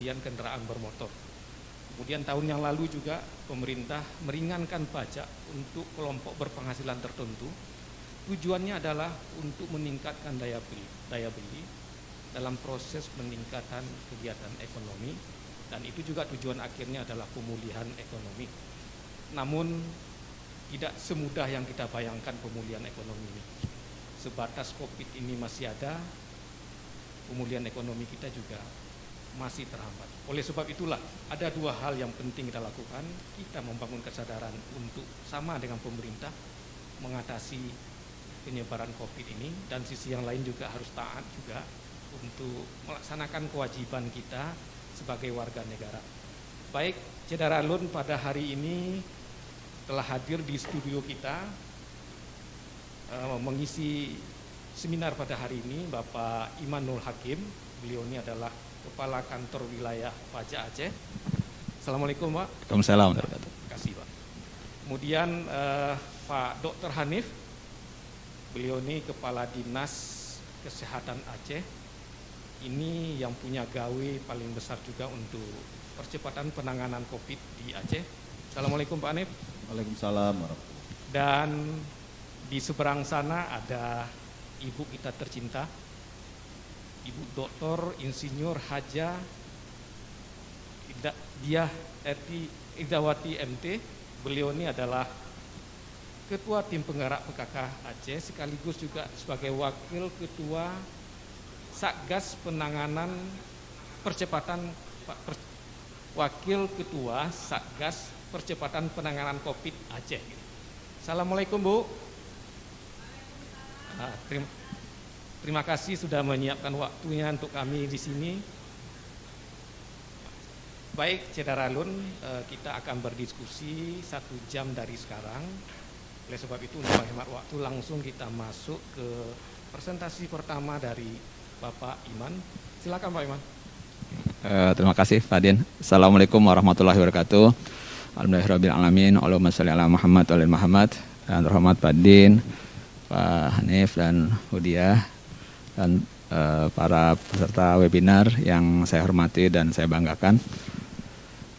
kemudian kendaraan bermotor. Kemudian tahun yang lalu juga pemerintah meringankan pajak untuk kelompok berpenghasilan tertentu. Tujuannya adalah untuk meningkatkan daya beli dalam proses peningkatan kegiatan ekonomi, dan itu juga tujuan akhirnya adalah pemulihan ekonomi. Namun tidak semudah yang kita bayangkan pemulihan ekonomi ini. Sebatas COVID ini masih ada, pemulihan ekonomi kita juga masih terhambat. Oleh sebab itulah ada dua hal yang penting kita lakukan. Kita membangun kesadaran untuk sama dengan pemerintah mengatasi penyebaran COVID ini, dan sisi yang lain juga harus taat juga untuk melaksanakan kewajiban kita sebagai warga negara. Baik, Cedera Alun pada hari ini telah hadir di studio kita mengisi seminar pada hari ini Bapak Imanul Hakim. Beliau ini adalah Kepala Kantor Wilayah Pajak Aceh. Assalamualaikum Pak. Waalaikumsalam. Terima kasih Pak. Kemudian Pak Dr. Hanif, beliau ini Kepala Dinas Kesehatan Aceh. Ini yang punya gawe paling besar juga untuk percepatan penanganan COVID di Aceh. Assalamualaikum Pak Hanif. Waalaikumsalam. Dan di seberang sana ada ibu kita tercinta, Ibu Dr. Insinyur Haja Diah Idawati MT. Beliau ini adalah Ketua Tim Penggerak PKK Aceh, sekaligus juga sebagai Wakil Ketua Satgas Penanganan Percepatan Wakil Ketua Satgas Percepatan Penanganan COVID Aceh. Assalamualaikum Bu. Terima kasih sudah menyiapkan waktunya untuk kami di sini. Baik, Cedera Alun, kita akan berdiskusi 1 jam dari sekarang. Oleh sebab itu, untuk menghemat waktu, langsung kita masuk ke presentasi pertama dari Bapak Iman. Silakan Pak Iman. Terima kasih Pak Din. Assalamualaikum warahmatullahi wabarakatuh. Alhamdulillahirrahmanirrahim. Allahumma sholli ala Muhammad wa ala Muhammad. Dan terhormat Pak Din, Pak Hanif dan Hudiah, dan para peserta webinar yang saya hormati dan saya banggakan.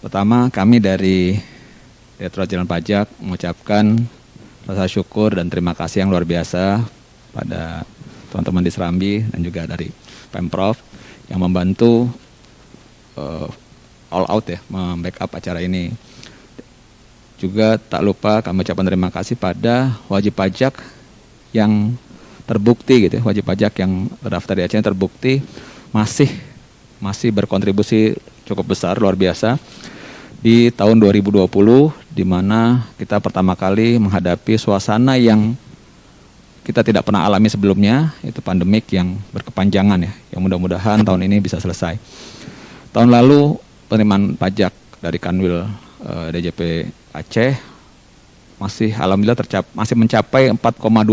Pertama, kami dari Direktorat Jenderal Pajak mengucapkan rasa syukur dan terima kasih yang luar biasa pada teman-teman di Serambi dan juga dari Pemprov yang membantu all out ya, membackup acara ini. Juga tak lupa kami ucapkan terima kasih pada wajib pajak yang terbukti gitu, wajib pajak yang terdaftar di Aceh terbukti masih berkontribusi cukup besar, luar biasa di tahun 2020, di mana kita pertama kali menghadapi suasana yang kita tidak pernah alami sebelumnya, itu pandemik yang berkepanjangan ya, yang mudah-mudahan tahun ini bisa selesai. Tahun lalu penerimaan pajak dari Kanwil DJP Aceh masih alhamdulillah masih mencapai 4,2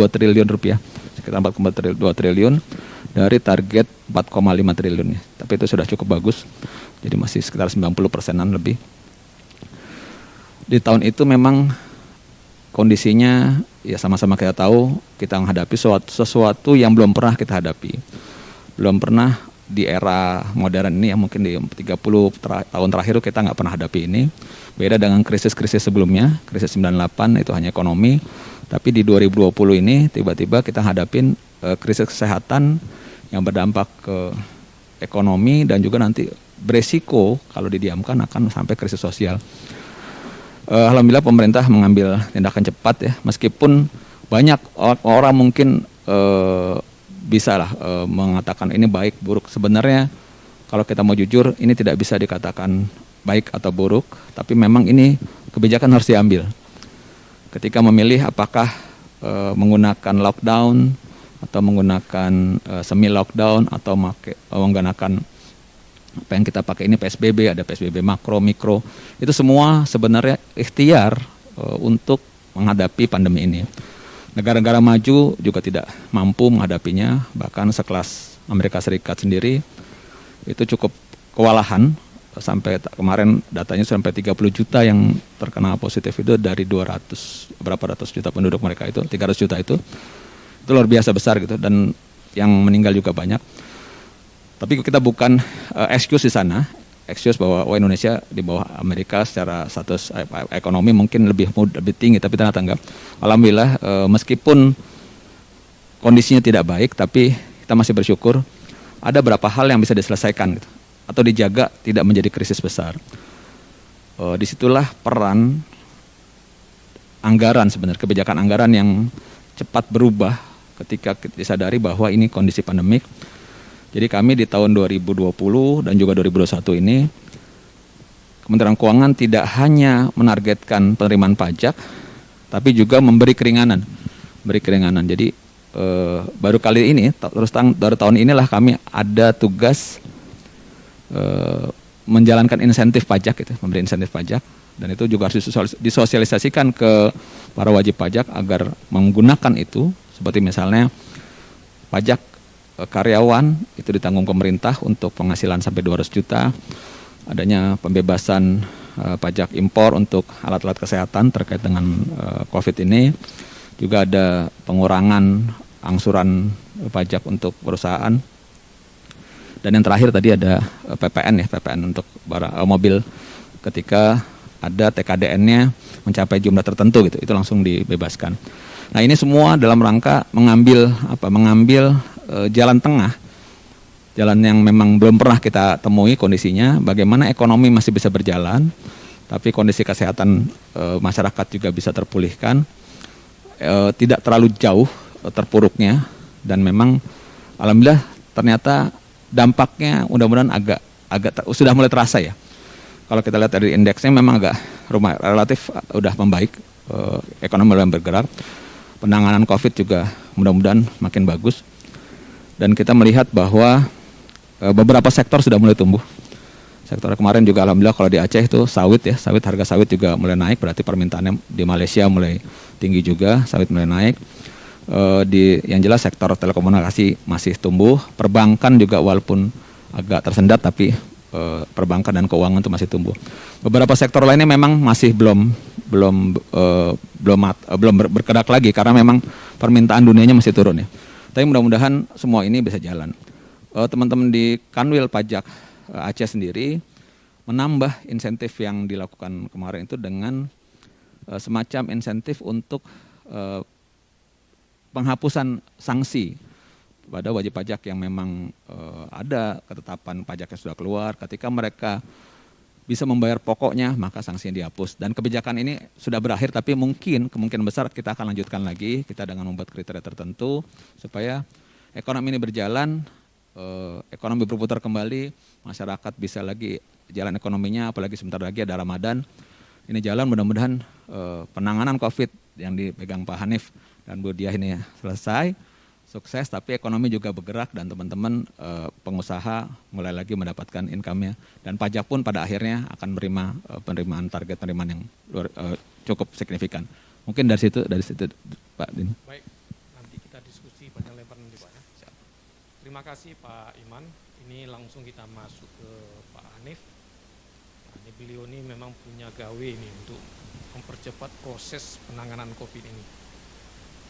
triliun rupiah, sekitar 4,2 triliun dari target 4,5 triliun ya. Tapi itu sudah cukup bagus, jadi masih sekitar 90%-an lebih. Di tahun itu memang kondisinya ya sama-sama kita tahu, kita menghadapi sesuatu yang belum pernah kita hadapi. Belum pernah di era modern ini ya, mungkin di 30 tahun terakhir kita nggak pernah hadapi ini. Beda dengan krisis-krisis sebelumnya, krisis 98 itu hanya ekonomi, tapi di 2020 ini tiba-tiba kita hadapin krisis kesehatan yang berdampak ke ekonomi dan juga nanti beresiko kalau didiamkan akan sampai krisis sosial. Alhamdulillah pemerintah mengambil tindakan cepat ya, meskipun banyak orang mungkin bisa lah mengatakan ini baik buruk. Sebenarnya kalau kita mau jujur ini tidak bisa dikatakan baik atau buruk, tapi memang ini kebijakan harus diambil. Ketika memilih apakah menggunakan lockdown atau menggunakan semi lockdown atau menggunakan apa yang kita pakai ini PSBB, ada PSBB makro, mikro, itu semua sebenarnya ikhtiar untuk menghadapi pandemi ini. Negara-negara maju juga tidak mampu menghadapinya, bahkan sekelas Amerika Serikat sendiri itu cukup kewalahan, sampai kemarin datanya sampai 30 juta yang terkena positif itu dari 200 berapa ratus juta penduduk mereka itu, 300 juta itu luar biasa besar gitu, dan yang meninggal juga banyak. Tapi kita bukan excuse di sana, excuse bahwa Indonesia di bawah Amerika secara status ekonomi mungkin lebih tinggi, tapi ternyata enggak. Alhamdulillah meskipun kondisinya tidak baik, tapi kita masih bersyukur ada beberapa hal yang bisa diselesaikan gitu, atau dijaga tidak menjadi krisis besar. Disitulah peran anggaran sebenarnya, kebijakan anggaran yang cepat berubah ketika disadari bahwa ini kondisi pandemik. Jadi kami di tahun 2020 dan juga 2021 ini, Kementerian Keuangan tidak hanya menargetkan penerimaan pajak, tapi juga memberi keringanan. Jadi baru kali ini, baru tahun inilah kami ada tugas menjalankan insentif pajak, gitu, memberi insentif pajak, dan itu juga harus disosialisasikan ke para wajib pajak agar menggunakan itu, seperti misalnya pajak karyawan itu ditanggung pemerintah untuk penghasilan sampai 200 juta, adanya pembebasan pajak impor untuk alat-alat kesehatan terkait dengan COVID ini, juga ada pengurangan angsuran pajak untuk perusahaan, dan yang terakhir tadi ada PPN untuk mobil ketika ada TKDN-nya mencapai jumlah tertentu gitu, itu langsung dibebaskan. Nah ini semua dalam rangka mengambil jalan tengah, jalan yang memang belum pernah kita temui kondisinya, bagaimana ekonomi masih bisa berjalan, tapi kondisi kesehatan masyarakat juga bisa terpulihkan, tidak terlalu jauh terpuruknya, dan memang alhamdulillah ternyata dampaknya mudah-mudahan agak sudah mulai terasa ya. Kalau kita lihat dari indeksnya memang agak relatif udah membaik, ekonomi mulai bergerak, penanganan COVID juga mudah-mudahan makin bagus. Dan kita melihat bahwa beberapa sektor sudah mulai tumbuh. Sektor kemarin juga alhamdulillah kalau di Aceh itu sawit, harga sawit juga mulai naik, berarti permintaannya di Malaysia mulai tinggi juga, sawit mulai naik. Yang jelas sektor telekomunikasi masih tumbuh, perbankan juga walaupun agak tersendat tapi perbankan dan keuangan itu masih tumbuh. Beberapa sektor lainnya memang masih belum bergerak lagi karena memang permintaan dunianya masih turun ya. Tapi mudah-mudahan semua ini bisa jalan. Teman-teman di Kanwil Pajak Aceh sendiri menambah insentif yang dilakukan kemarin itu dengan semacam insentif untuk penghapusan sanksi pada wajib pajak yang memang ada ketetapan pajak yang sudah keluar. Ketika mereka bisa membayar pokoknya, maka sanksinya dihapus. Dan kebijakan ini sudah berakhir, tapi kemungkinan besar kita akan lanjutkan lagi, kita dengan membuat kriteria tertentu, supaya ekonomi ini berjalan, ekonomi berputar kembali, masyarakat bisa lagi jalan ekonominya, apalagi sebentar lagi ada Ramadan. Ini jalan, mudah-mudahan penanganan COVID yang dipegang Pak Hanif dan Bu Diah ini selesai, sukses, tapi ekonomi juga bergerak dan teman-teman pengusaha mulai lagi mendapatkan income-nya, dan pajak pun pada akhirnya akan menerima penerimaan target penerimaan yang cukup signifikan. Mungkin dari situ Pak Din. Baik, nanti kita diskusi panjang lebar nanti Pak ya. Terima kasih Pak Iman. Ini langsung kita masuk ke Pak Hanif. Nah, ini beliau ini memang punya gawe ini untuk mempercepat proses penanganan COVID ini.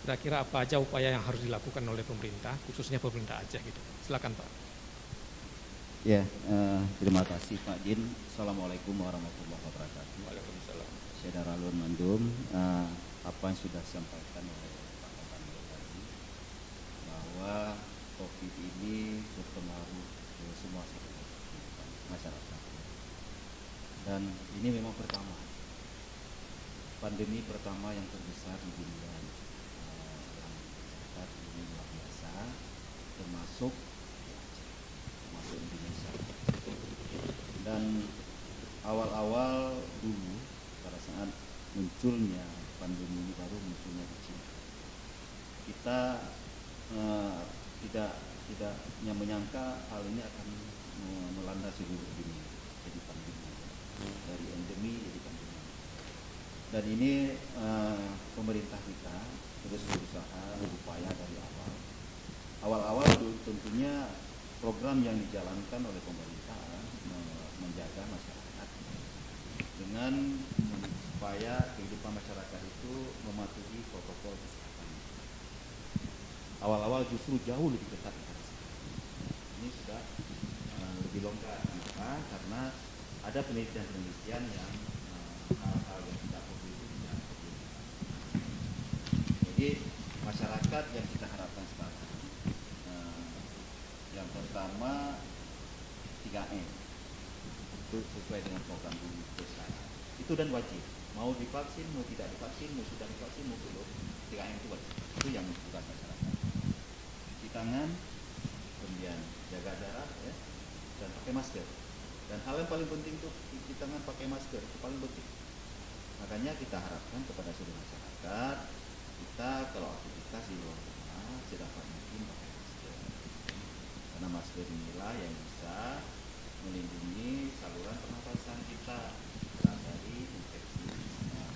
Kira-kira apa aja upaya yang harus dilakukan oleh pemerintah, khususnya pemerintah Aceh gitu. Silakan Pak. Ya, terima kasih Pak Din. Assalamualaikum warahmatullahi wabarakatuh. Waalaikumsalam. Syederalun Mandum, apa yang sudah disampaikan oleh Pak Kapolri tadi, bahwa COVID ini berpengaruh ke semua sektor kehidupan masyarakat. Dan ini memang pandemi pertama yang terbesar di dunia. Ini luar biasa, termasuk Indonesia. Dan awal-awal dulu pada saat munculnya pandemi ini, baru munculnya di China, kita tidak menyangka hal ini akan melanda seluruh dunia, jadi pandemi, dari endemi jadi pandemi. Dan ini pemerintah kita terus berusaha, berupaya dari awal tentunya program yang dijalankan oleh pemerintah menjaga masyarakat dengan supaya kehidupan masyarakat itu mematuhi protokol kesehatan. Awal-awal justru jauh lebih ketat. Ini sudah lebih longgar. Kenapa? Karena ada penelitian-penelitian yang hal-hal yang tidak perlu itu tidak perlu. Jadi masyarakat yang kita harapkan sekarang, yang pertama 3M itu sesuai dengan program bungkus itu dan wajib, mau divaksin, mau tidak divaksin, mau sudah divaksin, mau belum, 3M itu wajib. Itu yang bukan masyarakat. Cuci tangan, kemudian jaga jarak, ya, dan pakai masker. Dan hal yang paling penting itu cuci tangan, pakai masker, itu paling penting. Makanya kita harapkan kepada seluruh masyarakat, kita kalau aktivitas di luar rumah sedapat mungkin pakai masker. Karena masker inilah yang bisa melindungi saluran pernapasan kita dari infeksi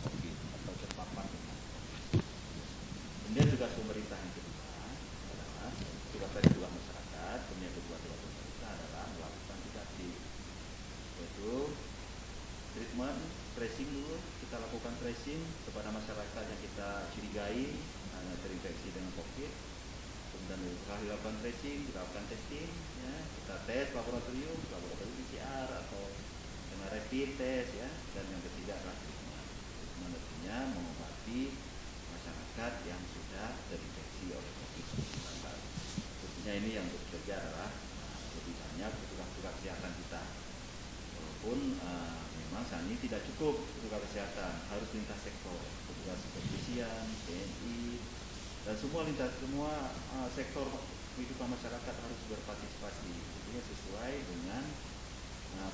COVID atau terpapar dengan COVID. Kemudian juga pemerintah yang kedua adalah juga masyarakat, kemudian kedua pemerintah adalah melakukan 3T, yaitu treatment, tracing dulu, kita lakukan tracing kepada masyarakat yang kita curigai terinfeksi dengan COVID. Kemudian setelah dilakukan tracing, dilakukan testing, ya, kita tes laboratorium PCR atau dengan rapid test, ya, dan yang ketiga adalah treatment. Treatment artinya mengobati masyarakat yang sudah terinfeksi oleh COVID-19. Tentunya ini yang bekerja adalah lebih banyak petugas kesehatan kita. Walaupun memang saat ini tidak cukup petugas kesehatan, harus lintas sektor, petugas kepolisian, TNI, dan semua sektor kehidupan masyarakat harus berpartisipasi, tentunya sesuai dengan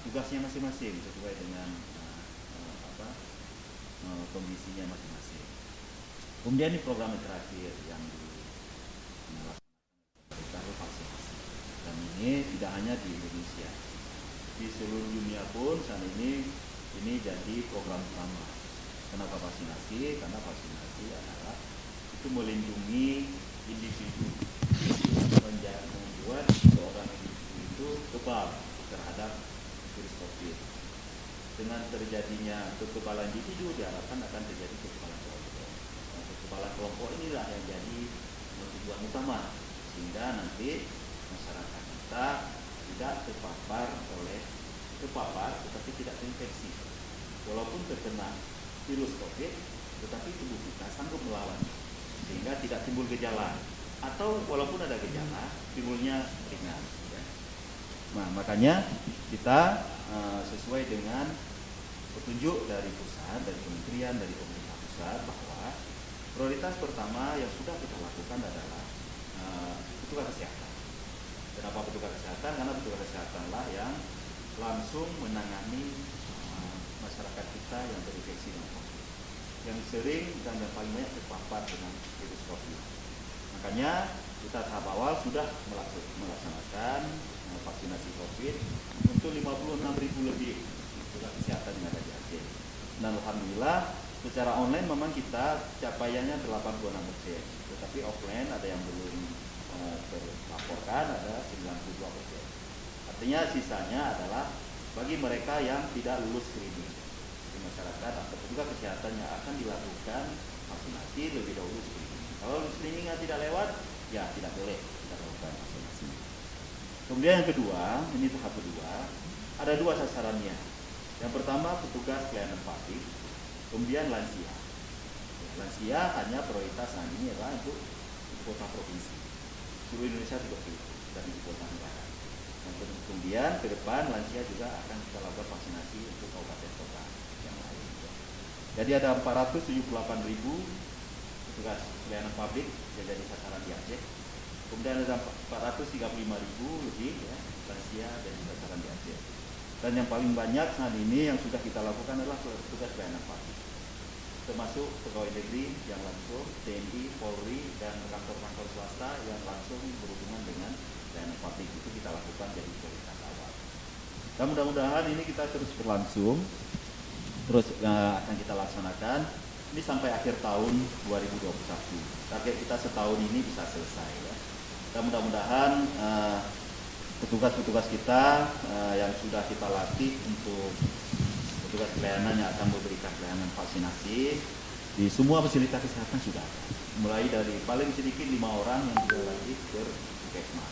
tugasnya masing-masing, sesuai dengan kondisinya masing-masing. Kemudian ini program yang terakhir yang dilaksanakan vaksinasi, dan ini tidak hanya di Indonesia, di seluruh dunia pun saat ini jadi program utama. Kenapa vaksinasi? Karena vaksinasi adalah itu melindungi individu, membuat seorang individu itu kebal terhadap virus COVID. Dengan terjadinya kekebalan individu diharapkan akan terjadi kekebalan kelompok. Kekebalan kelompok inilah yang jadi tujuan utama, sehingga nanti masyarakat kita tidak terpapar tetapi tidak terinfeksi. Walaupun terkena virus COVID, tetapi tubuh kita sanggup melawan, sehingga tidak timbul gejala, atau walaupun ada gejala timbulnya ringan, ya. Nah, makanya kita sesuai dengan petunjuk dari pusat, dari kementerian, dari pemerintah pusat, bahwa prioritas pertama yang sudah kita lakukan adalah petugas kesehatan. Kenapa petugas kesehatan? Karena petugas kesehatanlah yang langsung menangani masyarakat kita yang terinfeksi dengan COVID, yang sering dan yang paling banyak terpapar dengan virus COVID. Makanya kita tahap awal sudah melaksanakan vaksinasi COVID untuk 56.000 lebih petugas kesehatan yang ada di Aceh. Dan alhamdulillah secara online memang kita capaiannya 86%, tetapi offline ada yang belum terlaporkan, ada 92%. Artinya sisanya adalah bagi mereka yang tidak lulus screening di masyarakat atau petugas kesehatan yang akan dilakukan vaksinasi lebih dahulu screening. Kalau screeningnya tidak lewat, ya tidak boleh kita lakukan vaksinasi. Kemudian yang kedua, ini tahap kedua, ada dua sasarannya. Yang pertama petugas pelayanan publik, kemudian lansia. Lansia hanya prioritas ini adalah untuk kota provinsi. Seluruh Indonesia 30 dan ibu kota negara. Kemudian ke depan lansia juga akan kita lakukan vaksinasi untuk kabupaten kota yang lain. Jadi ada 478.000 petugas pelayanan publik yang jadi sasaran di Aceh. Kemudian ada 435.000 lebih ya, lansia dan sasaran di Aceh. Dan yang paling banyak saat ini yang sudah kita lakukan adalah petugas pelayanan publik, termasuk pegawai negeri yang langsung, TNI, Polri, dan kantor-kantor swasta yang langsung berhubungan dengan pelayanan publik. Itu kita lakukan jadi prioritas awal. Dan mudah-mudahan ini kita terus berlangsung, terus akan kita laksanakan ini sampai akhir tahun 2021. Target kita setahun ini bisa selesai, ya. Dan mudah-mudahan petugas-petugas kita yang sudah kita latih untuk petugas pelayanan yang akan memberikan pelayanan vaksinasi di semua fasilitas kesehatan sudah ada. Mulai dari paling sedikit 5 orang yang sudah latih ke puskesmas.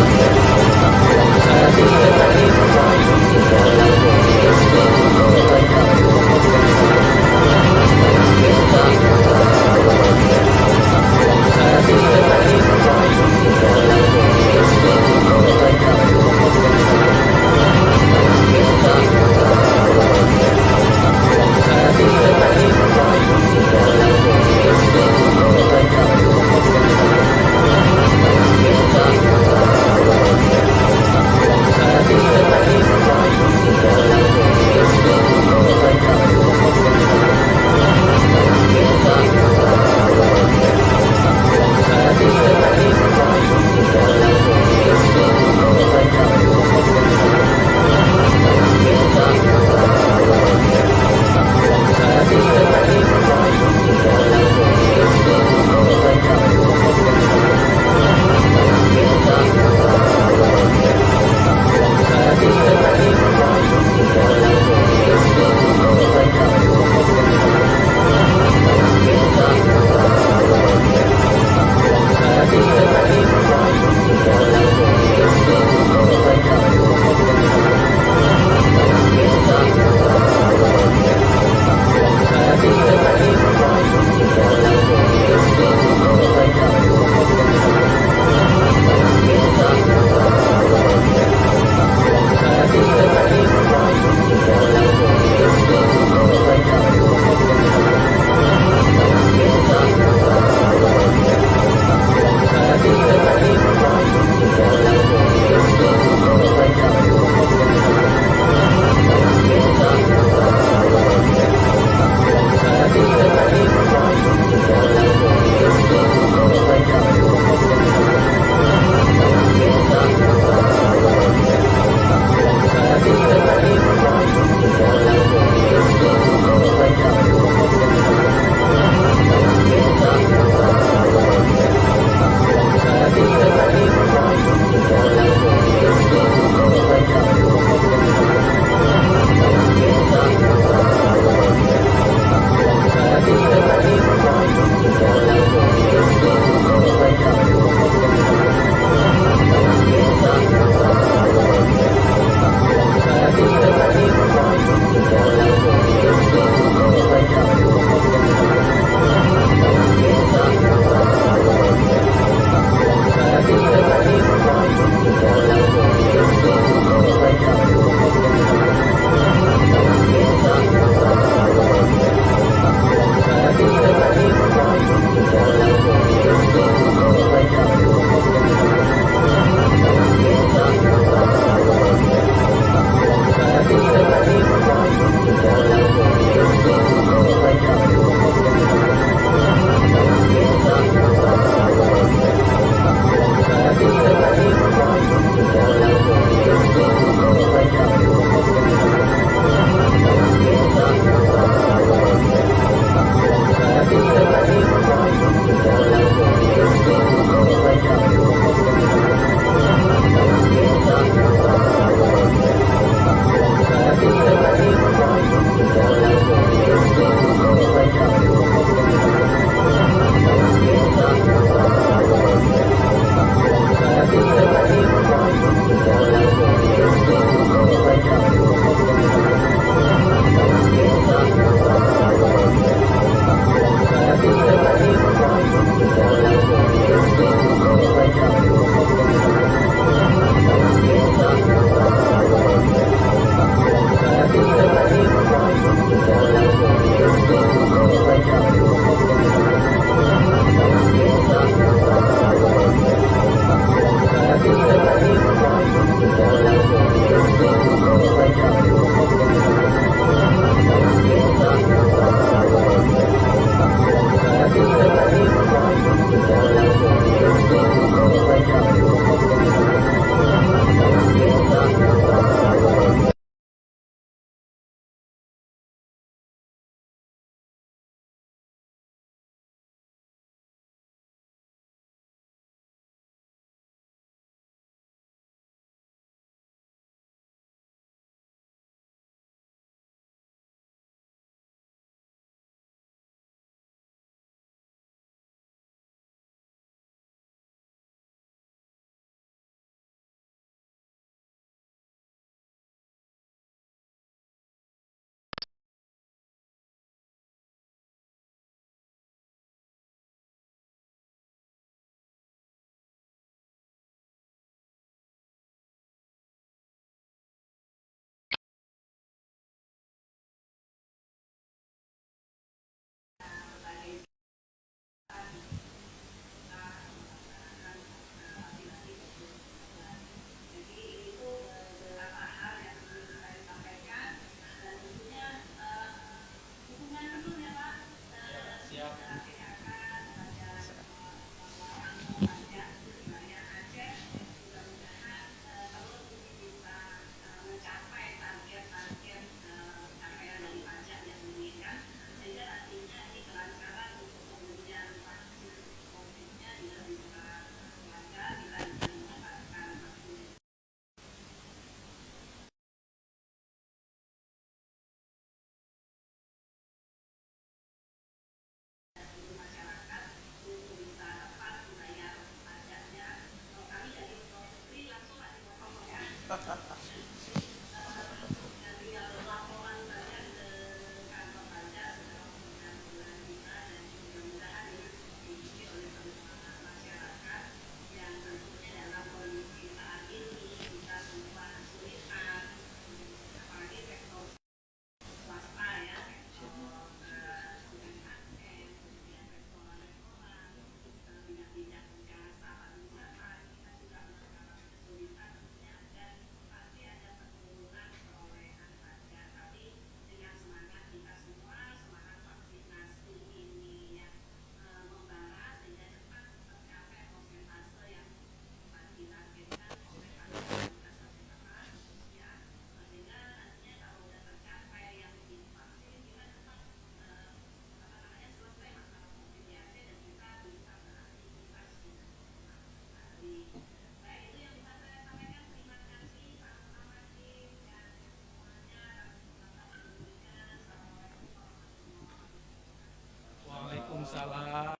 Waalaikumsalam.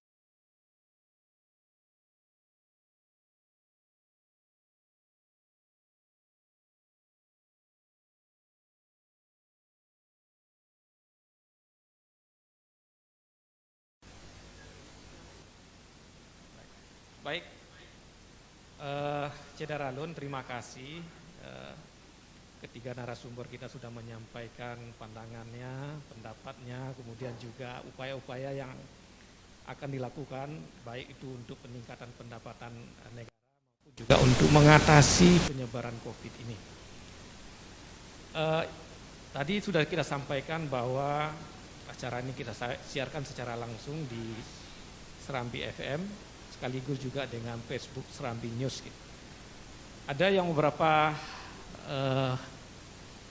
Baik, Cedaralun, terima kasih. Ketiga narasumber kita sudah menyampaikan pandangannya, pendapatnya, kemudian juga upaya-upaya yang akan dilakukan, baik itu untuk peningkatan pendapatan negara maupun juga untuk mengatasi penyebaran COVID ini. Tadi sudah kita sampaikan bahwa acara ini kita siarkan secara langsung di Serambi FM, sekaligus juga dengan Facebook Serambi News. Ada yang beberapa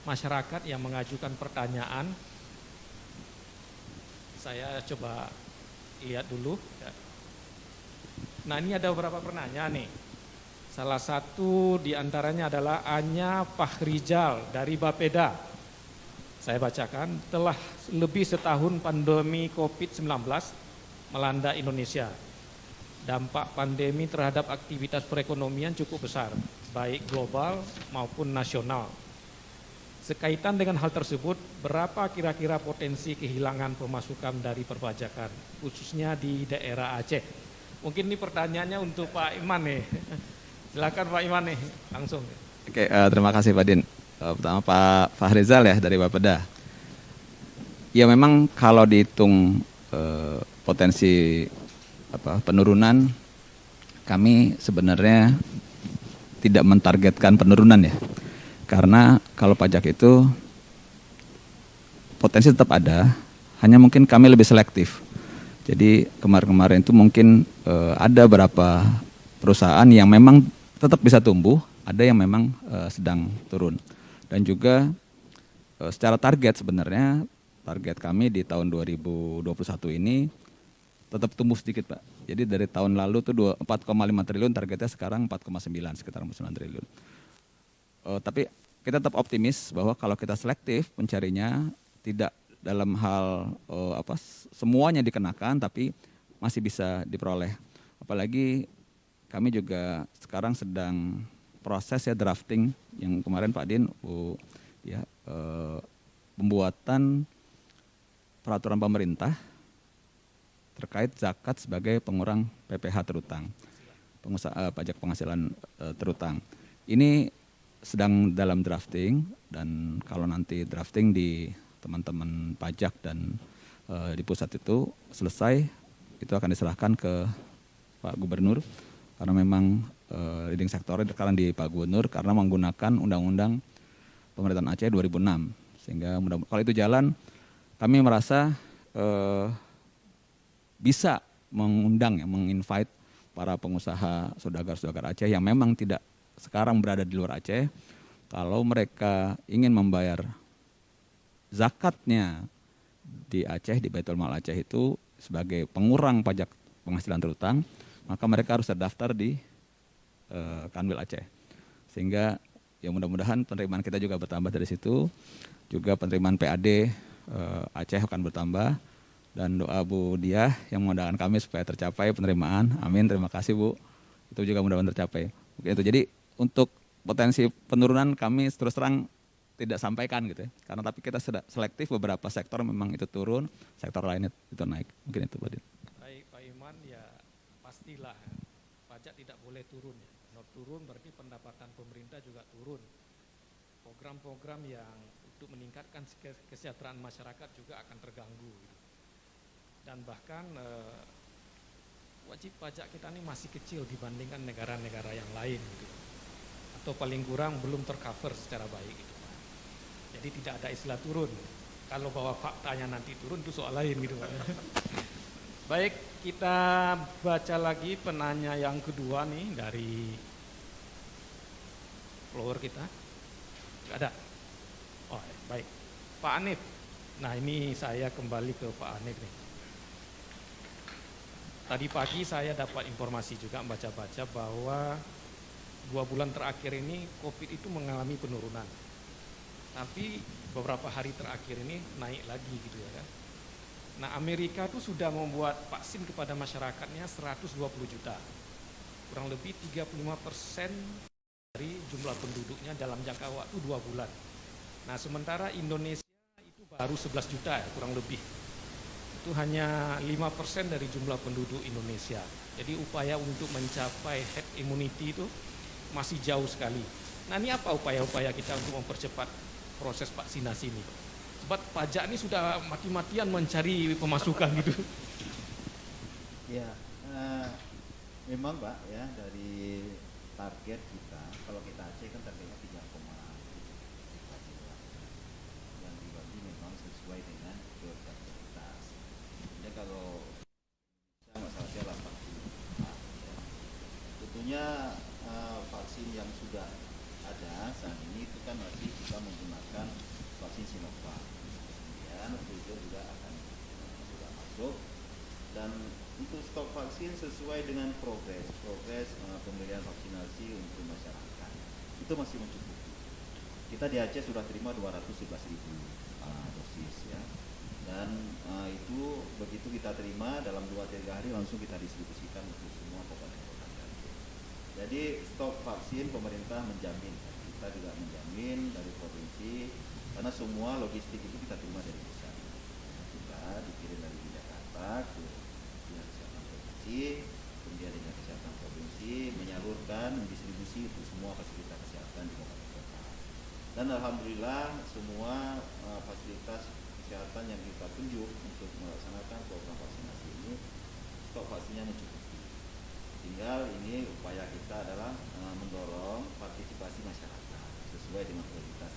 masyarakat yang mengajukan pertanyaan. Saya coba lihat dulu. Nah, ini ada beberapa pertanyaan nih. Salah satu di antaranya adalah Anya Fahrizal dari Bapeda. Saya bacakan, telah lebih setahun pandemi COVID-19 melanda Indonesia. Dampak pandemi terhadap aktivitas perekonomian cukup besar, baik global maupun nasional. Sekaitan dengan hal tersebut, berapa kira-kira potensi kehilangan pemasukan dari perpajakan, khususnya di daerah Aceh? Mungkin ini pertanyaannya untuk Pak Iman nih. Silakan Pak Iman nih, langsung. Oke, terima kasih Pak Din. Pertama Pak Fahrizal ya dari Bapeda. Ya memang kalau dihitung potensi penurunan, kami sebenarnya tidak mentargetkan penurunan ya. Karena kalau pajak itu potensi tetap ada, hanya mungkin kami lebih selektif. Jadi kemarin-kemarin itu mungkin ada beberapa perusahaan yang memang tetap bisa tumbuh, ada yang memang sedang turun. Dan juga secara target sebenarnya, target kami di tahun 2021 ini tetap tumbuh sedikit Pak. Jadi dari tahun lalu tuh 4,5 triliun, targetnya sekarang 4,9, sekitar 9 triliun. Tapi kita tetap optimis bahwa kalau kita selektif mencarinya, tidak dalam hal semuanya dikenakan, tapi masih bisa diperoleh. Apalagi kami juga sekarang sedang proses ya drafting yang kemarin Pak Din pembuatan peraturan pemerintah terkait zakat sebagai pengurang PPh terutang, pajak penghasilan terutang. Ini sedang dalam drafting, dan kalau nanti drafting di teman-teman pajak dan di pusat itu selesai, itu akan diserahkan ke Pak Gubernur, karena memang leading sektornya sekarang di Pak Gubernur karena menggunakan undang-undang pemerintahan Aceh 2006. Sehingga kalau itu jalan, kami merasa bisa mengundang, menginvite para pengusaha saudagar-saudagar Aceh yang memang tidak sekarang berada di luar Aceh, kalau mereka ingin membayar zakatnya di Aceh, di Baitul Mal Aceh itu sebagai pengurang pajak penghasilan terutang, maka mereka harus terdaftar di Kanwil Aceh. Sehingga ya mudah-mudahan penerimaan kita juga bertambah dari situ, juga penerimaan PAD Aceh akan bertambah, dan doa Bu Diah yang memudahkan kami supaya tercapai penerimaan. Amin, terima kasih Bu. Itu juga mudah-mudahan tercapai. Oke, itu jadi untuk potensi penurunan kami terus terang tidak sampaikan gitu ya. Karena tapi kita sudah selektif, beberapa sektor memang itu turun, sektor lainnya itu naik. Mungkin itu Pak Din. Baik Pak Iman, ya pastilah pajak tidak boleh turun ya. Kalau turun berarti pendapatan pemerintah juga turun. Program-program yang untuk meningkatkan kesejahteraan masyarakat juga akan terganggu gitu. Dan bahkan wajib pajak kita ini masih kecil dibandingkan negara-negara yang lain gitu. Atau paling kurang belum tercover secara baik gitu. Jadi tidak ada istilah turun. Kalau bahwa faktanya nanti turun itu soal lain gitu Pak. Baik, kita baca lagi penanya yang kedua nih dari follower kita. Tidak ada. Oh, baik. Pak Anif. Nah, ini saya kembali ke Pak Anif nih. Tadi pagi saya dapat informasi juga baca-baca bahwa 2 bulan terakhir ini COVID itu mengalami penurunan. Tapi beberapa hari terakhir ini naik lagi gitu ya kan. Nah, Amerika itu sudah membuat vaksin kepada masyarakatnya 120 juta. Kurang lebih 35% dari jumlah penduduknya dalam jangka waktu 2 bulan. Nah, sementara Indonesia itu baru 11 juta ya, kurang lebih. Itu hanya 5% dari jumlah penduduk Indonesia. Jadi upaya untuk mencapai herd immunity itu masih jauh sekali. Nah, ini apa upaya-upaya kita untuk mempercepat proses vaksinasi ini? Sebab pajak ini sudah mati-matian mencari pemasukan gitu. Ya, memang Pak ya, dari target kita, kalau kita Aceh kan targetnya 3,7 juta yang dibagi memang sesuai dengan prioritas. Ya kalau masalahnya 80 juta ya. Tentunya vaksin yang sudah ada saat ini itu kan masih kita menggunakan vaksin Sinovac. Kemudian itu juga akan sudah masuk, dan untuk stok vaksin sesuai dengan progres pemberian vaksinasi untuk masyarakat itu masih mencukupi. Kita di Aceh sudah terima 211.000 dosis ya, dan itu begitu kita terima dalam 2-3 hari langsung kita distribusikan untuk semua kabupaten kota. Jadi stok vaksin pemerintah menjamin, kita juga menjamin dari provinsi, karena semua logistik itu kita terima dari pusat. Kita dikirim dari Jakarta ke Dinas Kesehatan Provinsi, kemudian Dinas Kesehatan Provinsi menyalurkan distribusi untuk semua fasilitas kesehatan di kabupaten kota. Dan alhamdulillah semua fasilitas kesehatan yang kita tunjuk untuk melaksanakan program vaksinasi ini, stok vaksinnya mencukupi. Tinggal ini upaya kita adalah mendorong partisipasi masyarakat sesuai dengan prioritas.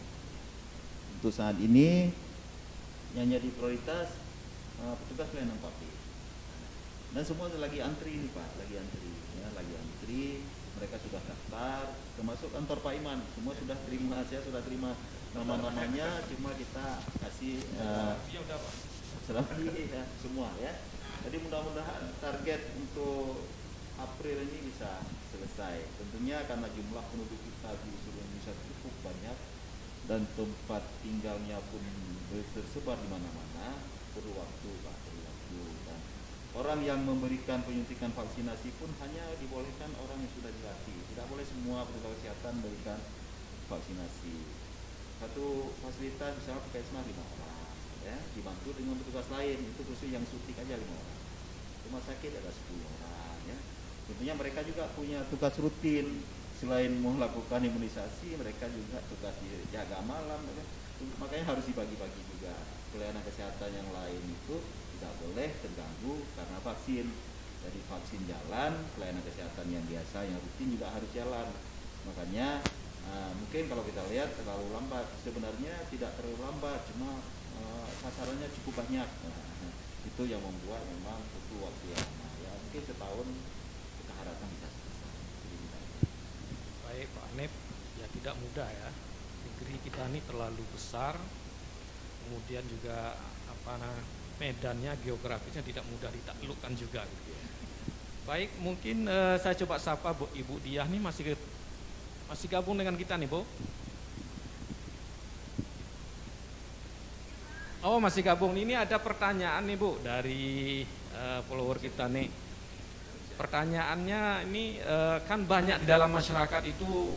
Untuk saat ini yang jadi prioritas petugas pelayanan publik. Dan semua lagi antri nih Pak, lagi antri. Mereka sudah daftar, termasuk kantor Pak Iman, semua sudah terima, saya sudah terima nama-namanya, cuma kita kasih selamat ya semua ya. Jadi mudah-mudahan target untuk April ini bisa selesai. Tentunya karena jumlah penduduk kita di seluruh Indonesia cukup banyak dan tempat tinggalnya pun tersebar di mana-mana, perlu waktu Pak, Dan orang yang memberikan penyuntikan vaksinasi pun hanya dibolehkan orang yang sudah dilatih. Tidak boleh semua petugas kesehatan memberikan vaksinasi. Satu fasilitas misalnya puskesmas 5 orang, ya, dibantu dengan petugas lain, itu khusus yang suntik aja 5 orang. Rumah sakit ada 10 orang, ya. Tentunya mereka juga punya tugas rutin, selain melakukan imunisasi, mereka juga tugas jaga malam, ya. Makanya harus dibagi-bagi juga. Pelayanan kesehatan yang lain itu tidak boleh terganggu karena vaksin. Jadi vaksin jalan, pelayanan kesehatan yang biasa, yang rutin juga harus jalan. Makanya mungkin kalau kita lihat terlalu lambat, sebenarnya tidak terlalu lambat, cuma sasarannya cukup banyak. Itu yang membuat memang butuh waktu yang lama. Ya, mungkin setahun kita harapkan bisa selesai. Baik Pak Anip, ya tidak mudah ya. Negeri kita ini terlalu besar, kemudian juga medannya, geografisnya tidak mudah ditaklukkan juga gitu ya. Baik, mungkin saya coba sapa Ibu Diah nih, masih gabung dengan kita nih Bu. Oh masih gabung. Ini ada pertanyaan nih Bu dari follower kita nih. Pertanyaannya ini kan banyak di dalam masyarakat itu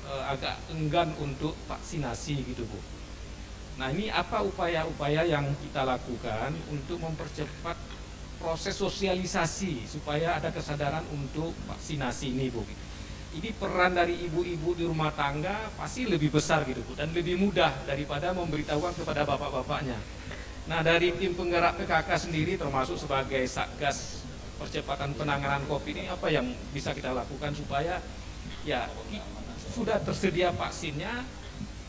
agak enggan untuk vaksinasi gitu Bu. Nah ini apa upaya-upaya yang kita lakukan untuk mempercepat proses sosialisasi supaya ada kesadaran untuk vaksinasi ini Bu. Ini peran dari ibu-ibu di rumah tangga pasti lebih besar gitu Bu, dan lebih mudah daripada memberitahukan kepada bapak-bapaknya. Nah dari tim penggerak PKK sendiri termasuk sebagai Satgas Percepatan Penanganan COVID ini apa yang bisa kita lakukan supaya ya sudah tersedia vaksinnya,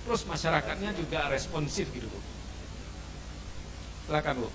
terus masyarakatnya juga responsif gitu Bu. Silakan Bu.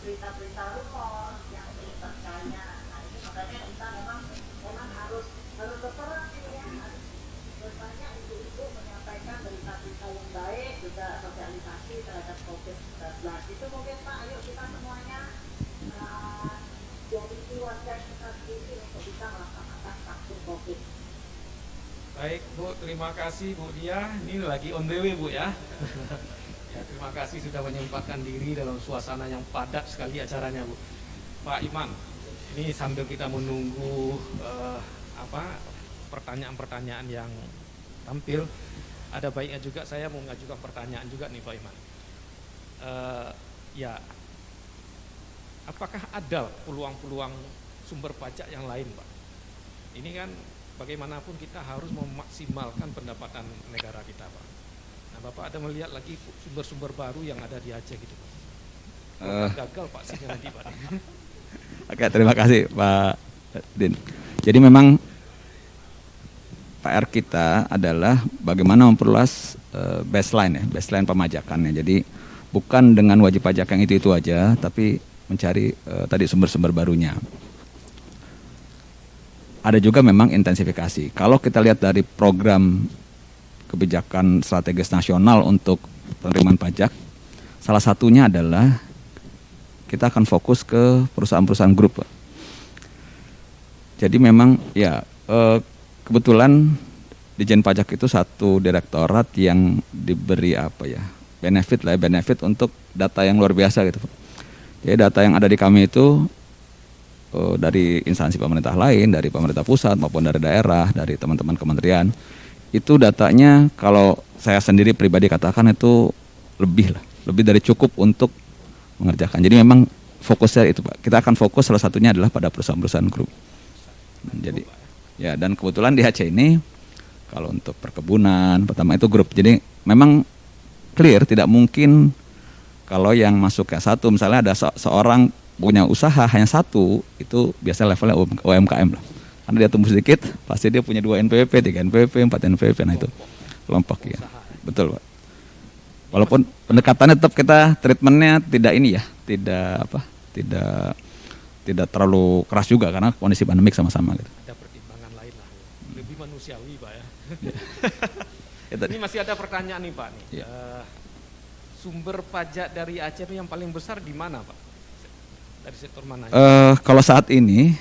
berita-berita rumor yang dipercaya. Nah ini makanya kita memang harus berperan ini ya, harus banyak ibu-ibu menyampaikan berita-berita yang baik, juga sosialisasi terhadap COVID-19. Itu mungkin Pak, ayo kita semuanya jadi keluarga kita sendiri untuk bisa melaksanakan vaksin COVID. Baik Bu, terima kasih Bu Dia. Ini lagi on the way Bu ya. Ya, terima kasih sudah menyempatkan diri dalam suasana yang padat sekali acaranya Bu. Pak Iman, ini sambil kita menunggu pertanyaan-pertanyaan yang tampil, ada baiknya juga saya mau mengajukan pertanyaan juga nih Pak Iman. Ya, apakah ada peluang-peluang sumber pajak yang lain Pak? Ini kan bagaimanapun kita harus memaksimalkan pendapatan negara kita Pak. Nah, Bapak ada melihat lagi sumber-sumber baru yang ada di Aceh gitu Pak? Gagal Pak sih nanti Pak. Oke, terima kasih Pak Din. Jadi memang PR kita adalah bagaimana memperluas baseline pemajakannya. Jadi bukan dengan wajib pajak yang itu aja, tapi mencari tadi sumber-sumber barunya. Ada juga memang intensifikasi. Kalau kita lihat dari program kebijakan strategis nasional untuk penerimaan pajak, salah satunya adalah kita akan fokus ke perusahaan-perusahaan grup. Jadi memang ya kebetulan Dijen Pajak itu satu direktorat yang diberi benefit untuk data yang luar biasa gitu. Jadi data yang ada di kami itu dari instansi pemerintah lain, dari pemerintah pusat maupun dari daerah, dari teman-teman kementerian, itu datanya kalau saya sendiri pribadi katakan itu lebih dari cukup untuk mengerjakan. Jadi memang fokusnya itu Pak. Kita akan fokus salah satunya adalah pada perusahaan-perusahaan grup. Jadi ya, dan kebetulan di Aceh ini kalau untuk perkebunan pertama itu grup. Jadi memang clear tidak mungkin kalau yang masuk ke satu, misalnya ada seorang punya usaha hanya satu, itu biasanya levelnya UMKM lah. Karena dia tumbuh sedikit, pasti dia punya 2 NPWP, 3 NPWP, 4 NPWP, nah itu kelompok ya. Betul Pak. Walaupun pendekatannya tetap kita treatmentnya tidak terlalu keras juga karena kondisi pandemik sama-sama gitu. Ada pertimbangan lain lah, lebih manusiawi Pak ya. Ya, tadi. Ini masih ada pertanyaan nih Pak nih. Ya. Sumber pajak dari Aceh itu yang paling besar di mana Pak? Dari sektor mana? Kalau saat ini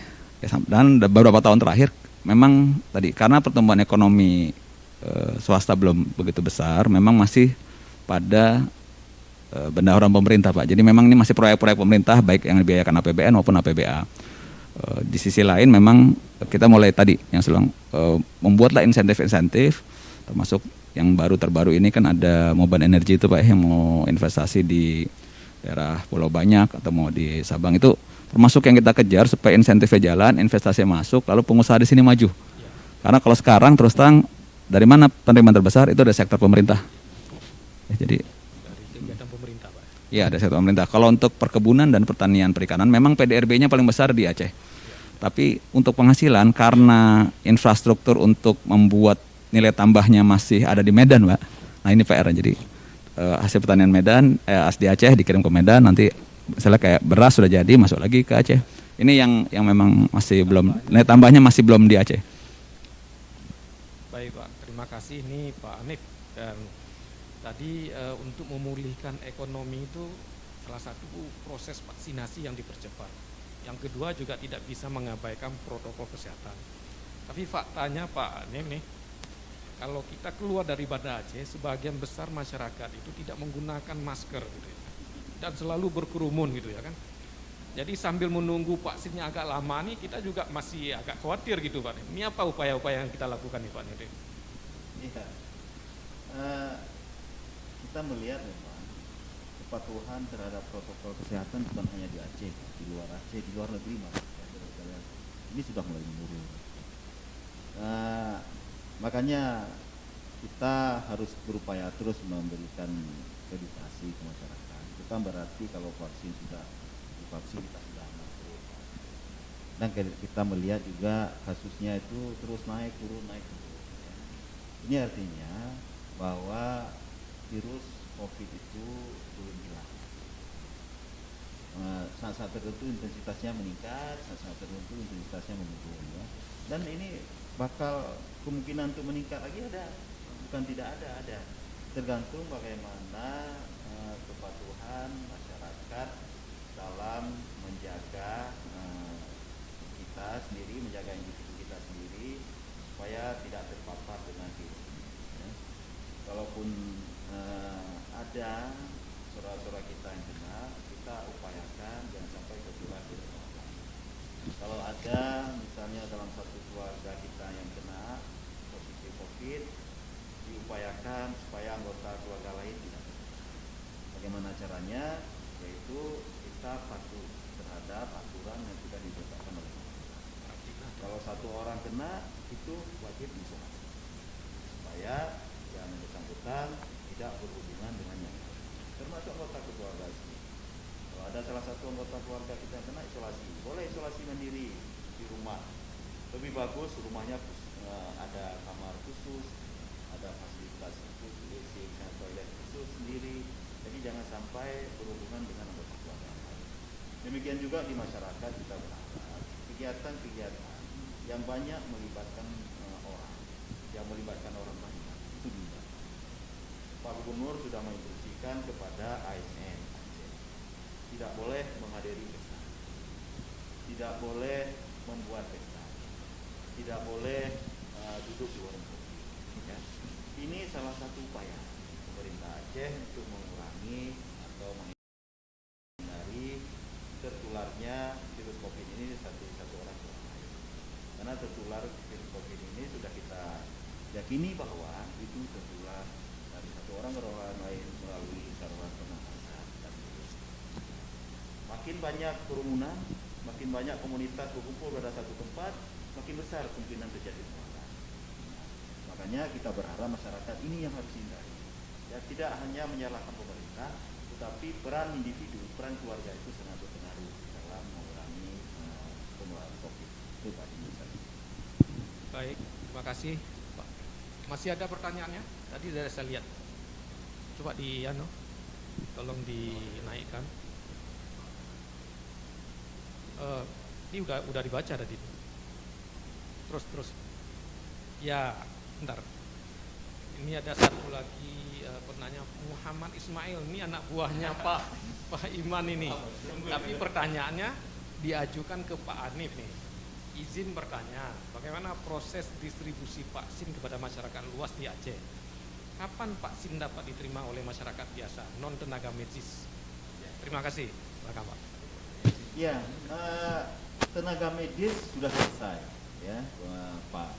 dan beberapa tahun terakhir memang tadi karena pertumbuhan ekonomi swasta belum begitu besar, memang masih pada bendahara pemerintah Pak. Jadi memang ini masih proyek-proyek pemerintah baik yang dibiayakan APBN maupun APBA. Di sisi lain memang kita mulai tadi yang membuatlah insentif-insentif, termasuk yang terbaru ini kan ada Moban Energy itu Pak yang mau investasi di daerah Pulau Banyak atau mau di Sabang, itu termasuk yang kita kejar supaya insentifnya jalan, investasi masuk, lalu pengusaha di sini maju. Karena kalau sekarang terus terang dari mana penerimaan terbesar itu dari sektor pemerintah. Jadi Dari kegiatan pemerintah Pak. ya dari sektor pemerintah. Kalau untuk perkebunan dan pertanian perikanan memang PDRB-nya paling besar di Aceh. Tapi untuk penghasilan karena infrastruktur untuk membuat nilai tambahnya masih ada di Medan, Pak. Nah ini PR. Jadi hasil pertanian Medan, di Aceh dikirim ke Medan, nanti misalnya kayak beras sudah jadi masuk lagi ke Aceh. Ini yang memang masih belum, nilai tambahnya masih belum di Aceh. Baik Pak, terima kasih nih Pak Hanif. Dan tadi untuk memulihkan ekonomi itu salah satu proses vaksinasi yang dipercepat. Yang kedua juga tidak bisa mengabaikan protokol kesehatan. Tapi faktanya Pak Hanif nih, kalau kita keluar dari Banda Aceh, sebagian besar masyarakat itu tidak menggunakan masker gitu ya. Dan selalu berkerumun gitu ya kan. Jadi sambil menunggu vaksinnya agak lama nih, kita juga masih agak khawatir gitu Pak. Ini apa upaya-upaya yang kita lakukan nih Pak? Iya. Kita melihat memang kepatuhan terhadap protokol kesehatan bukan hanya di Aceh, di luar Aceh, di luar negeri malah. Ini sudah mulai menurun. Makanya kita harus berupaya terus memberikan edukasi ke masyarakat. Bukan berarti kalau vaksin kita sudah masuk. Dan kita melihat juga kasusnya itu terus naik turun. Ini artinya bahwa virus COVID itu belum hilang. Saat-saat tertentu intensitasnya meningkat, saat-saat tertentu intensitasnya menurun. Ya. Dan ini bakal kemungkinan untuk meningkat lagi ada, bukan tidak ada. Tergantung bagaimana kepatuhan masyarakat dalam menjaga kita sendiri, menjaga individu kita sendiri supaya tidak terpapar dengan virus. Ya. Kalaupun ada saudara-saudara kita yang kena, kita upayakan jangan sampai tertular di orang lain. Kalau ada misalnya dalam satu keluarga kita yang kena positif COVID, diupayakan supaya anggota keluarga lain tidak kena. Bagaimana caranya? Yaitu kita patuh terhadap aturan yang sudah ditetapkan oleh pemerintah. Kalau satu orang kena, itu wajib isolasi supaya yang bersangkutan tidak berhubungan dengan yang lain, termasuk anggota keluarga sendiri. Kalau ada salah satu anggota keluarga kita kena, isolasi, boleh isolasi mandiri di rumah. Lebih bagus rumahnya ada kamar khusus, ada fasilitas khusus, WC, toilet khusus sendiri. Jadi jangan sampai berhubungan dengan anggota keluarga lain. Demikian juga di masyarakat kita berharap kegiatan-kegiatan yang banyak melibatkan orang banyak itu juga. Pak Gubernur sudah menginstruksikan kepada ASN Aceh, tidak boleh menghadiri pesta, tidak boleh membuat pesta, tidak boleh duduk di warung kopi. Ya. Ini salah satu upaya pemerintah Aceh untuk mengurangi atau menghindari tertularnya virus COVID ini satu orang ke orang lain. Karena tertular virus COVID ini sudah kita yakini bahwa itu tertular dari satu orang ke orang lain melalui saluran pernapasan dan virus. Makin banyak kerumunan, makin banyak komunitas berkumpul pada satu tempat, makin besar kemungkinan terjadi penularan. Makanya kita berharap masyarakat ini yang harus dihindari. Ya, tidak hanya menyalahkan pemerintah, tetapi peran individu, peran keluarga itu sangat berpengaruh dalam mengurangi penularan COVID. Itu Pak Indonesia. Baik, terima kasih Pak. Masih ada pertanyaannya? Tadi sudah saya lihat. Coba tolong dinaikkan. Ini udah dibaca tadi. Terus. Ya, bentar. Ini ada satu lagi penanya Muhammad Ismail, ini anak buahnya Pak Iman ini. Tapi pertanyaannya diajukan ke Pak Hanif nih. Izin bertanya, bagaimana proses distribusi vaksin kepada masyarakat luas di Aceh? Kapan vaksin dapat diterima oleh masyarakat biasa, non tenaga medis? Terima kasih. Silakan Pak. Ya, tenaga medis sudah selesai, ya, Pak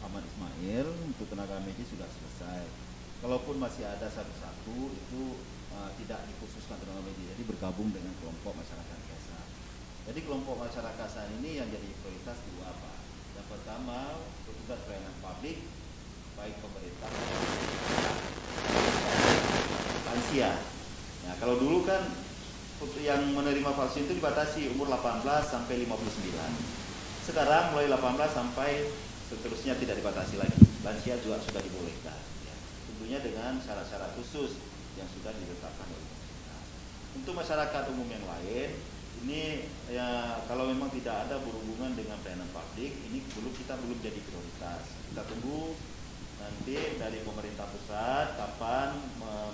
Ahmad Ismail. Untuk tenaga medis sudah selesai. Kalaupun masih ada satu-satu itu tidak dikhususkan tenaga medis, jadi bergabung dengan kelompok masyarakat biasa. Jadi kelompok masyarakat saat ini yang jadi prioritas dua Pak. Yang pertama petugas pelayanan publik, baik pemerintah lansia. Nah, kalau dulu kan yang menerima vaksin itu dibatasi umur 18 sampai 59. Sekarang mulai 18 sampai seterusnya tidak dibatasi lagi. Lansia juga sudah dibolehkan. Ya. Tentunya dengan syarat-syarat khusus yang sudah ditetapkan oleh pemerintah. Untuk masyarakat umum yang lain, ini ya kalau memang tidak ada berhubungan dengan pelayanan publik, ini kita belum jadi prioritas. Kita tunggu nanti dari pemerintah pusat kapan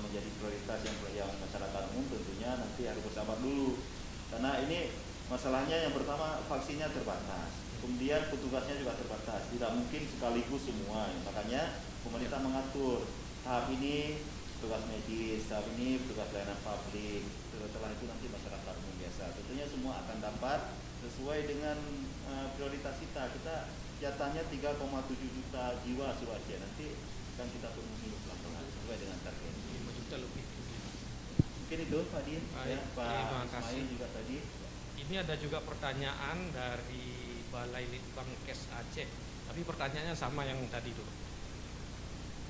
menjadi prioritas yang masyarakat umum, tentunya nanti harus bersabar dulu. Karena ini masalahnya yang pertama vaksinnya terbatas, kemudian petugasnya juga terbatas, tidak mungkin sekaligus semua. Makanya pemerintah mengatur tahap ini petugas medis, tahap ini petugas pelayanan publik, setelah itu nanti masyarakat umum biasa. Tentunya semua akan dapat sesuai dengan prioritas kita. Kita jatahnya 3,7 juta jiwa seluruh Aceh, nanti akan kita penuhi pelan-pelan sesuai dengan target 5 juta lebih. mungkin itu Pak Din ya, Pak Ismail juga tadi. Ini ada juga pertanyaan dari Balai Litbang Kes Aceh, tapi pertanyaannya sama yang tadi dulu.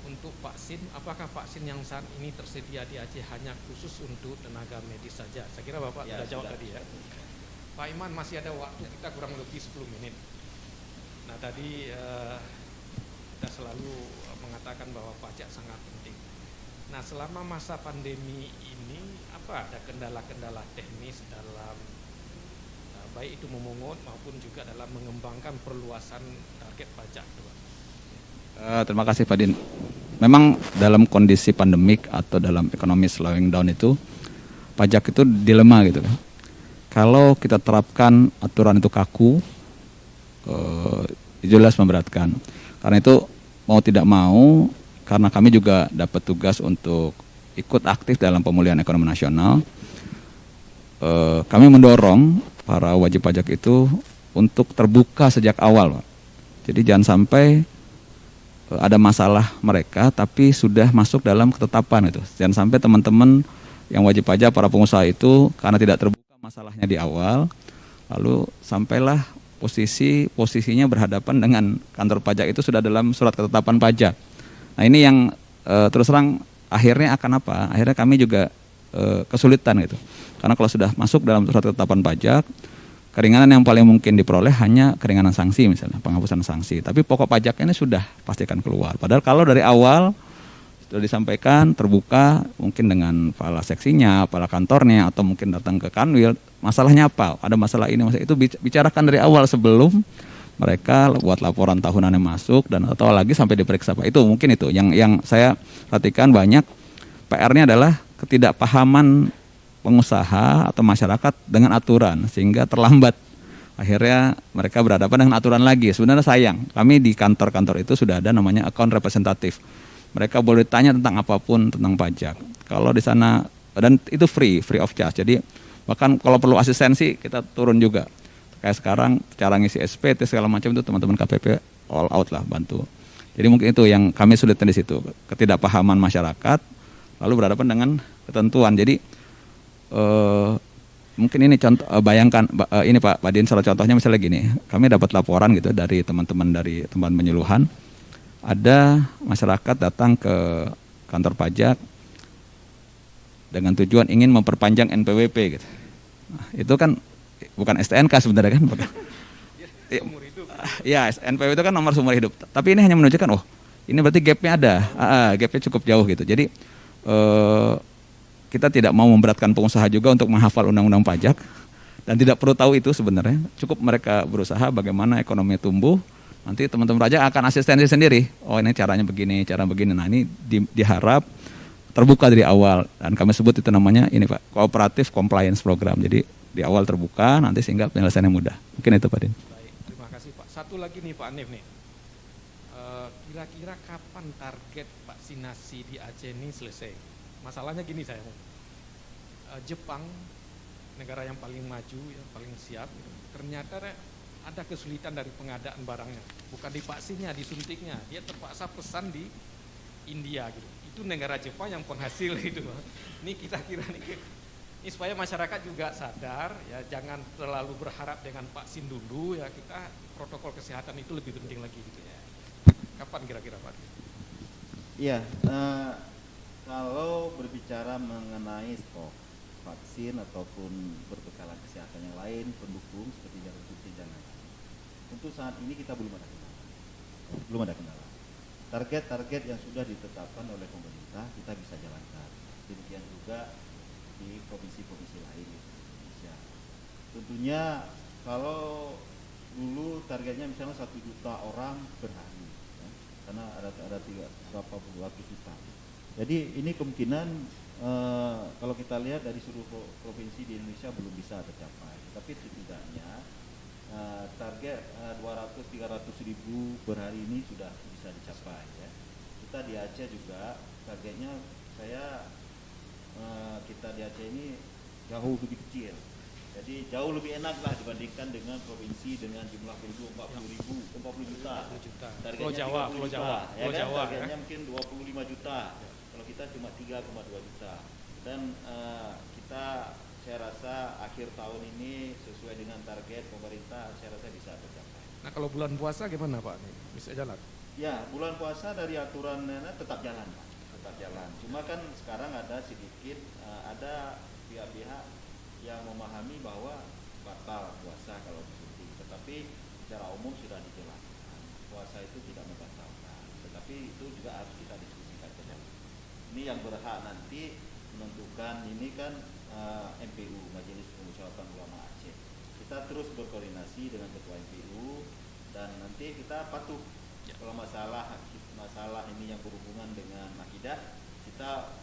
Untuk vaksin, apakah vaksin yang saat ini tersedia di Aceh hanya khusus untuk tenaga medis saja? Saya kira Bapak sudah jawab tadi ya. Pak Iman, masih ada waktu kita kurang lebih 10 menit. Nah tadi kita selalu mengatakan bahwa pajak sangat penting. Nah selama masa pandemi ini apa ada kendala-kendala teknis dalam baik itu memungut maupun juga dalam mengembangkan perluasan target pajak? Terima kasih Pak Din. Memang dalam kondisi pandemik atau dalam ekonomi slowing down itu pajak itu dilema gitu kan. Kalau kita terapkan aturan itu kaku, jelas memberatkan. Karena itu mau tidak mau, karena kami juga dapat tugas untuk ikut aktif dalam pemulihan ekonomi nasional, kami mendorong para wajib pajak itu untuk terbuka sejak awal, Pak. Jadi jangan sampai ada masalah mereka tapi sudah masuk dalam ketetapan itu. Jangan sampai teman-teman yang wajib pajak, para pengusaha itu karena tidak terbuka masalahnya di awal, lalu sampailah posisinya berhadapan dengan kantor pajak itu sudah dalam surat ketetapan pajak. Nah ini yang terus terang akhirnya akan apa? Akhirnya kami juga kesulitan gitu. Karena kalau sudah masuk dalam surat ketetapan pajak, keringanan yang paling mungkin diperoleh hanya keringanan sanksi, misalnya penghapusan sanksi. Tapi pokok pajaknya ini sudah pastikan keluar. Padahal kalau dari awal sudah disampaikan terbuka, mungkin dengan kepala seksinya, kepala kantornya, atau mungkin datang ke Kanwil, masalahnya apa? Ada masalah ini, masalah itu, bicarakan dari awal sebelum mereka buat laporan tahunan yang masuk dan atau lagi sampai diperiksa Pak. Itu mungkin itu yang saya perhatikan banyak PR-nya adalah ketidakpahaman pengusaha atau masyarakat dengan aturan sehingga terlambat. Akhirnya mereka berhadapan dengan aturan lagi. Sebenarnya sayang, kami di kantor-kantor itu sudah ada namanya account representatif. Mereka boleh tanya tentang apapun tentang pajak. Kalau di sana, dan itu free of charge. Jadi bahkan kalau perlu asistensi kita turun juga. Kayak sekarang cara ngisi SPT segala macam itu teman-teman KPP all out lah bantu. Jadi mungkin itu yang kami sulitkan di situ, ketidakpahaman masyarakat lalu berhadapan dengan ketentuan. Jadi mungkin ini contoh, bayangkan ini Pak Din, salah contohnya misalnya gini, kami dapat laporan gitu dari teman-teman dari tempat penyuluhan, ada masyarakat datang ke kantor pajak dengan tujuan ingin memperpanjang NPWP gitu. Nah, itu kan bukan STNK sebenarnya kan, bukan. Ya, NPWP itu kan nomor sumber hidup. Tapi ini hanya menunjukkan, oh ini berarti gapnya ada, gapnya cukup jauh gitu. Jadi kita tidak mau memberatkan pengusaha juga untuk menghafal undang-undang pajak dan tidak perlu tahu itu sebenarnya. Cukup mereka berusaha bagaimana ekonomi tumbuh nanti teman-teman pajak akan asistensi sendiri. Oh ini caranya begini, cara begini. Nah ini diharap terbuka dari awal, dan kami sebut itu namanya ini Pak, Cooperative Compliance Program. Jadi di awal terbuka, nanti sehingga penyelesaiannya mudah. Mungkin itu Pak Din. Baik, terima kasih Pak. Satu lagi nih Pak Anif nih. Kira-kira kapan target vaksinasi di Aceh ini selesai? Masalahnya gini saya, Jepang negara yang paling maju, yang paling siap, gitu. Ternyata ada kesulitan dari pengadaan barangnya, bukan di vaksinnya, disuntiknya. Dia terpaksa pesan di India gitu. Itu negara Jepang yang penghasil itu. Ini kita kira ini supaya masyarakat juga sadar ya, jangan terlalu berharap dengan vaksin dulu ya, kita protokol kesehatan itu lebih penting lagi gitu ya. Kapan kira-kira Pak? Iya, kalau berbicara mengenai stok vaksin ataupun berbekalan kesehatan yang lain pendukung seperti jarum suntik dan lain-lain, untuk saat ini kita belum ada kendala. Target-target yang sudah ditetapkan oleh pemerintah kita bisa jalankan. Demikian juga di provinsi-provinsi lain di Indonesia. Tentunya kalau dulu targetnya misalnya 1 juta orang per hari, ya, karena ada berapa puluh ratus juta. Jadi ini kemungkinan kalau kita lihat dari seluruh provinsi di Indonesia belum bisa tercapai. Tapi setidaknya target 200-300 ribu per hari ini sudah bisa dicapai. Ya. Kita di Aceh juga targetnya kita di Aceh ini jauh lebih kecil. Jadi jauh lebih enak lah dibandingkan dengan provinsi dengan jumlah penduduk 40 juta. Targetnya Pulau Jawa, 30 Pulau juta, Jawa, ya Pulau kan? Jawa, Targetnya ya. mungkin 25 juta. Kalau kita cuma 3,2 juta. Dan saya rasa akhir tahun ini sesuai dengan target pemerintah, saya rasa bisa tercapai. Nah kalau bulan puasa gimana Pak? Bisa jalan? Ya, bulan puasa dari aturan tetap jalan, Pak. Tetap jalan. Cuma kan sekarang ada sedikit ada pihak-pihak yang memahami bahwa batal puasa kalau disuntik. Tetapi secara umum sudah dijelaskan puasa itu tidak membatalkan. Tetapi itu juga harus kita diskusikan kembali. Ini yang berhak nanti menentukan ini kan MPU, Majelis Permusyawaratan Ulama Aceh. Kita terus berkoordinasi dengan Ketua MPU dan nanti kita patuh. Kalau masalah ini yang berhubungan dengan akidah, kita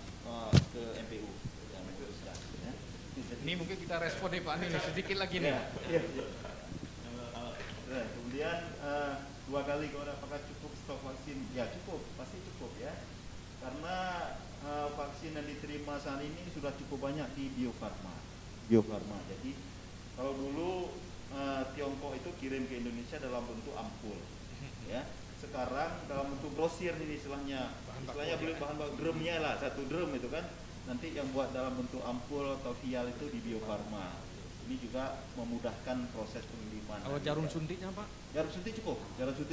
ke MPU yang memutuskan. Ya. Ini mungkin kita respon nih Pak Ani sedikit lagi nih. Ya. Kemudian 2 kali kalau apakah cukup stok vaksin? Ya cukup, pasti cukup ya. Karena vaksin yang diterima saat ini sudah cukup banyak di Bio Farma. Jadi kalau dulu Tiongkok itu kirim ke Indonesia dalam bentuk ampul, ya. Sekarang dalam bentuk grosir ini istilahnya beli bahan baku drumnya lah, 1 drum itu kan. Nanti yang buat dalam bentuk ampul atau vial itu di Bio Farma. Ini juga memudahkan proses pengiriman. Kalau jarum suntiknya Pak? Jarum suntik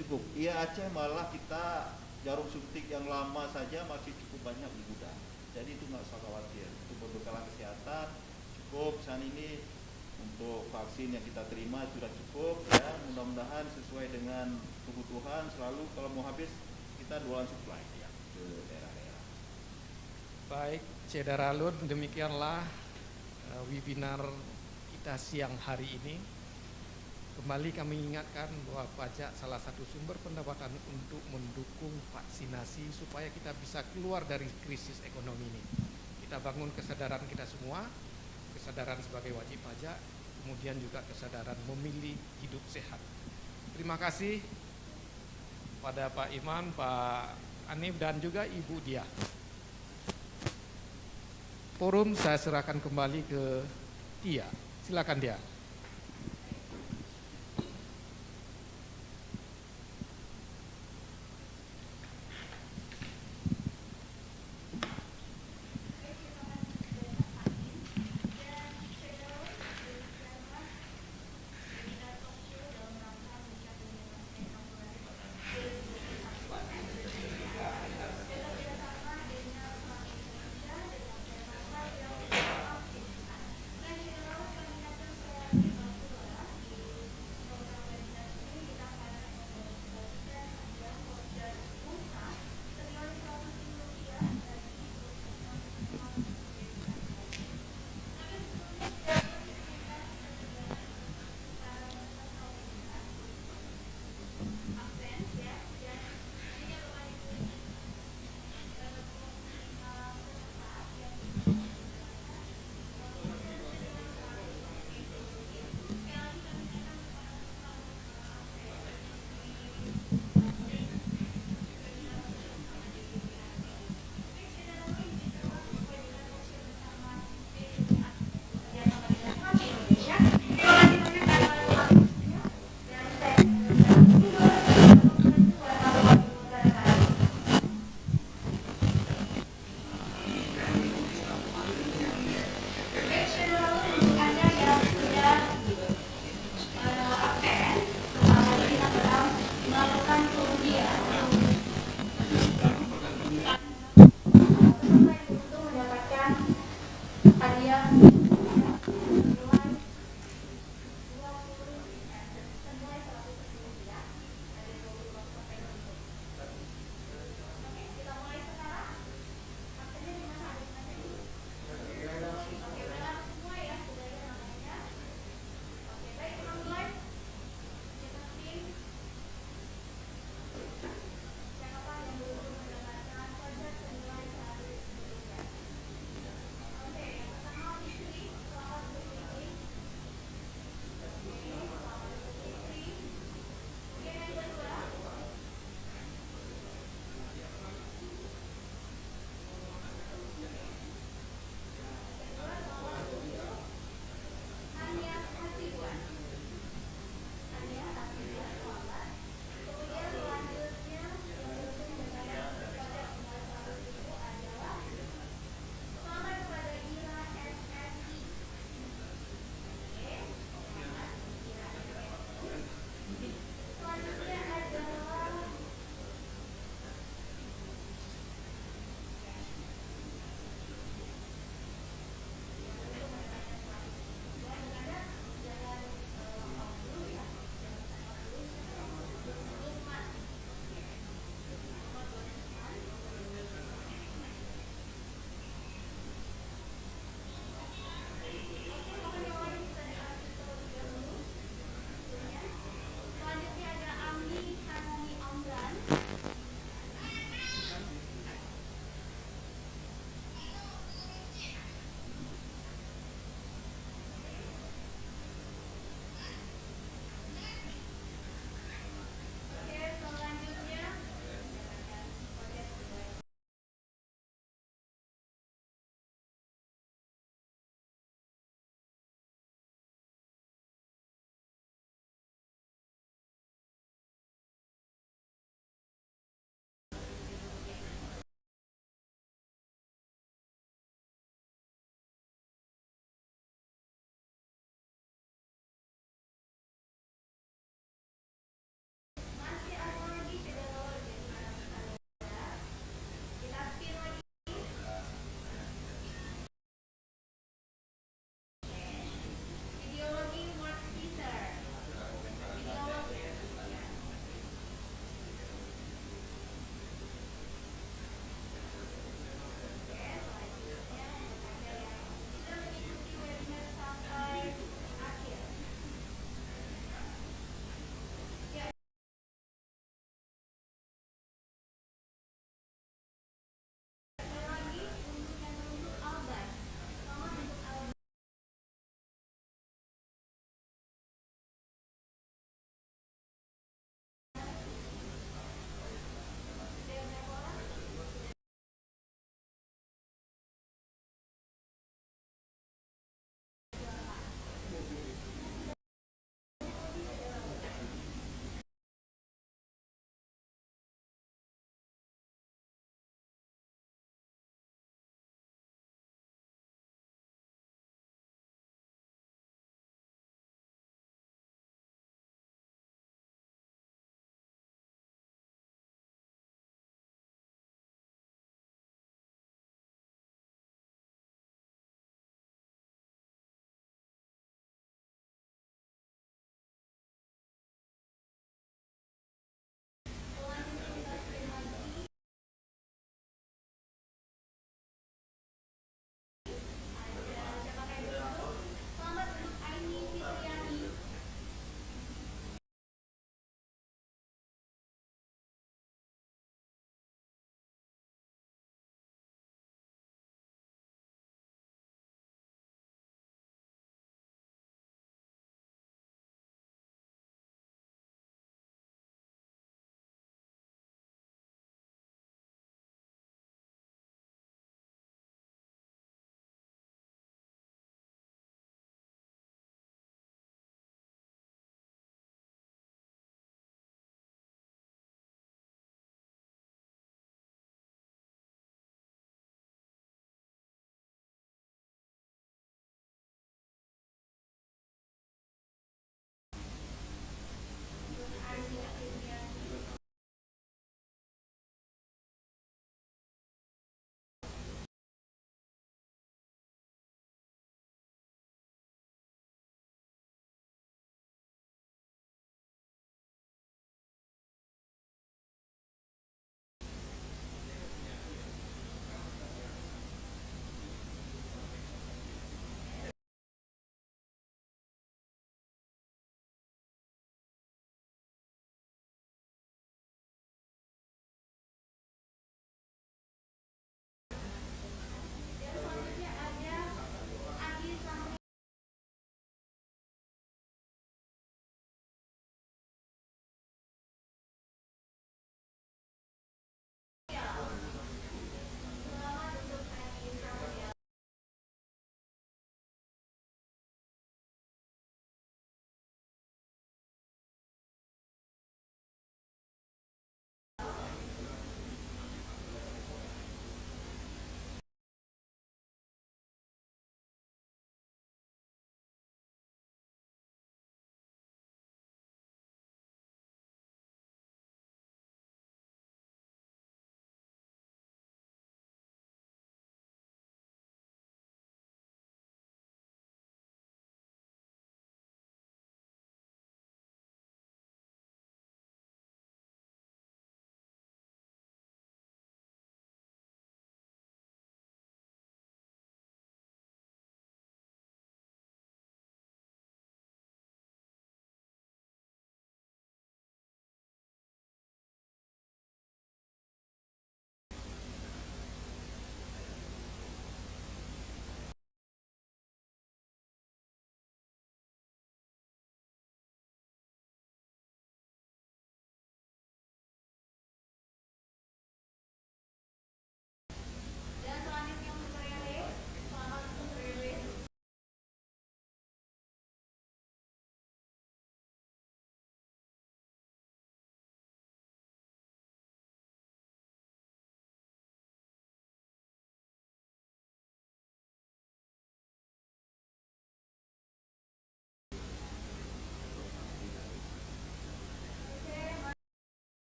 cukup. Iya Aceh malah kita jarum suntik yang lama saja masih cukup banyak di gudang. Jadi itu nggak usah khawatir. Itu berbekalan kesehatan cukup saat ini. Untuk vaksin yang kita terima sudah cukup ya. Mudah-mudahan sesuai dengan kebutuhan. Selalu kalau mau habis kita jualan supply ya ke daerah-daerah. Baik, Cedaralun, demikianlah webinar kita siang hari ini. Kembali kami ingatkan bahwa pajak salah satu sumber pendapatan untuk mendukung vaksinasi supaya kita bisa keluar dari krisis ekonomi ini. Kita bangun kesadaran kita semua, kesadaran sebagai wajib pajak, kemudian juga kesadaran memilih hidup sehat. Terima kasih pada Pak Iman, Pak Anif, dan juga Ibu Dia. Forum saya serahkan kembali ke Tia. Silakan Dia.